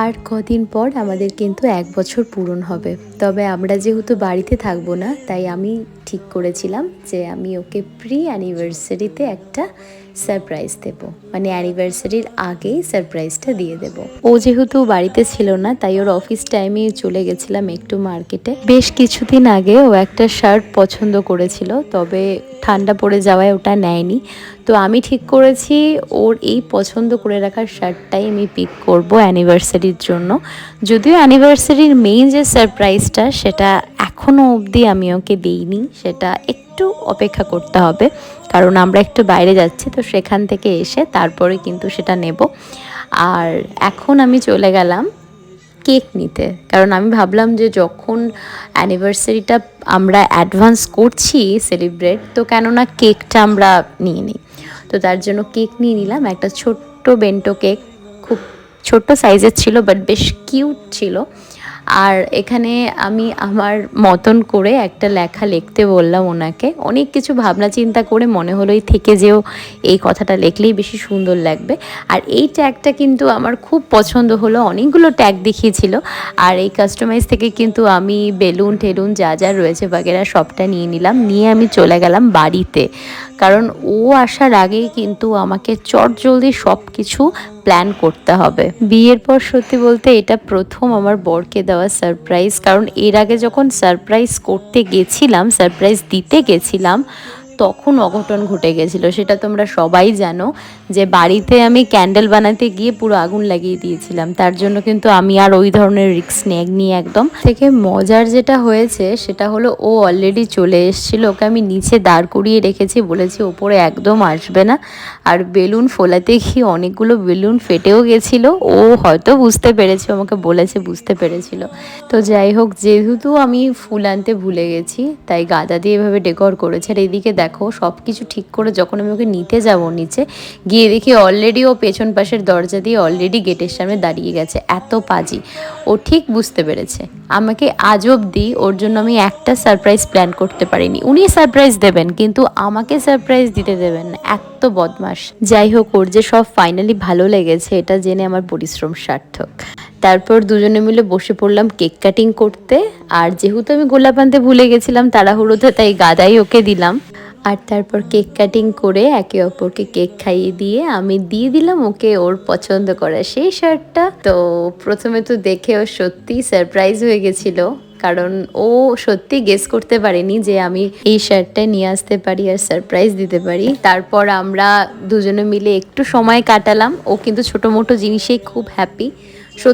আর কদিন পর আমাদের কিন্তু 1 বছর পূরণ হবে। তবে আমরা যেহেতু বাড়িতে থাকবো না, তাই আমি ঠিক করেছিলাম যে আমি ওকে প্রি অ্যানিভার্সারিতে একটা সারপ্রাইজ দেব। মানে অ্যানিভার্সারির আগেই সারপ্রাইজটা দিয়ে দেব। ও যেহেতু বাড়িতে ছিল না, তাই ওর অফিস টাইমে চলে গেছিলাম একটু মার্কেটে। বেশ কিছুদিন আগে ও একটা শার্ট পছন্দ করেছিল, তবে ঠান্ডা পড়ে যাওয়ায় ওটা নেয়নি। তো আমি ঠিক করেছি ওর এই পছন্দ করে রাখার শার্টটাই আমি পিক করব অ্যানিভার্সারির জন্য। যদিও অ্যানিভার্সারির মেইন যে সারপ্রাইজটা সেটা এখনও অবধি আমি ওকে দিইনি, সেটা একটু অপেক্ষা করতে হবে, কারণ আমরা একটু বাইরে যাচ্ছি, তো সেখান থেকে এসে তারপরে কিন্তু সেটা নেব। আর এখন আমি চলে গেলাম কেক নিতে, কারণ আমি ভাবলাম যে যখন অ্যানিভার্সারিটা আমরা অ্যাডভান্স করছি সেলিব্রেট, তো কেননা কেকটা আমরা নিয়ে নিই। তো তার জন্য কেক নিয়ে নিলাম, একটা ছোট্ট বেন্টো কেক, খুব ছোট্ট সাইজের ছিল বাট বেশ কিউট ছিল। আর এখানে আমি আমার মতন করে একটা লেখা লিখতে বললাম ওনাকে। অনেক কিছু ভাবনা চিন্তা করে মনে হলো এই থেকে যেও এই কথাটা লিখলেই বেশি সুন্দর লাগবে। আর এই ট্যাগটা কিন্তু আমার খুব পছন্দ হলো, অনেকগুলো ট্যাগ দেখিয়েছিল। আর এই কাস্টমাইজ থেকে কিন্তু আমি বেলুন টেলুন যা যা রয়েছে বাগেরা সবটা নিয়ে নিলাম, নিয়ে আমি চলে গেলাম বাড়িতে, কারণ ও আসার আগেই কিন্তু আমাকে চটজলদি সব কিছু প্ল্যান করতে হবে। বিয়ের পর সত্যি বলতে এটা প্রথম আমার বরকে দেওয়া সারপ্রাইজ, কারণ এর আগে যখন সারপ্রাইজ করতে গেছিলাম, সারপ্রাইজ দিতে গেছিলাম, তখন অঘটন ঘটে গেছিলো। সেটা তোমরা সবাই জানো যে বাড়িতে আমি ক্যান্ডেল বানাতে গিয়ে পুরো আগুন লাগিয়ে দিয়েছিলাম। তার জন্য কিন্তু আমি আর ওই ধরনের রিস্ক নিয়ে একদম থেকে মজার যেটা হয়েছে সেটা হলো ও অলরেডি চলে এসেছিলো, ওকে আমি নিচে দাঁড় করিয়ে রেখেছি, বলেছি ওপরে একদম আসবে না। আর বেলুন ফোলাতে গিয়ে অনেকগুলো বেলুন ফেটেও গেছিলো, ও হয়তো বুঝতে পেরেছে, আমাকে বলেছে বুঝতে পেরেছিল। তো যাই হোক, যেহেতু আমি ফুল আনতে ভুলে গেছি, তাই গাঁদা দিয়ে এভাবে ডেকোর করেছে। আর এইদিকে দেখো সব কিছু ঠিক করে যখন আমি ওকে নিতে যাব নিচে গিয়ে দেখি অলরেডি ও পেছন পাশের দরজা দিয়ে অলরেডি গেটের সামনে দাঁড়িয়ে গেছে। এত পাজি, ও ঠিক বুঝতে পেরেছে। আমাকে আজ অবধি ওর জন্য আমি একটা সারপ্রাইজ প্ল্যান করতে পারিনি। উনি সারপ্রাইজ দেবেন কিন্তু আমাকে সারপ্রাইজ দিতে দেবেন না, এত বদমাস। যাই হোক, ওর যে সব ফাইনালি ভালো লেগেছে এটা জেনে আমার পরিশ্রম সার্থক। তারপর দুজনে মিলে বসে পড়লাম কেক কাটিং করতে। আর যেহেতু আমি গোলাপ আনতে ভুলে গেছিলাম তাড়াহুড়োতে, তাই গাদাই ওকে দিলাম। আর তারপর কেক কাটিং করে একে অপরকে কেক খাইয়ে দিয়ে আমি দিয়ে দিলাম ওকে ওর পছন্দ করা সেই শার্টটা। তো প্রথমে তো দেখে ও সত্যি সারপ্রাইজ হয়ে গেছিল, কারণ ও সত্যি গেস করতে পারেনি যে আমি এই শার্টটা নিয়ে আসতে পারি আর সারপ্রাইজ দিতে পারি। তারপর আমরা দুজনে মিলে একটু সময় কাটালাম, ও কিন্তু ছোটো মোটো জিনিসেই খুব হ্যাপি।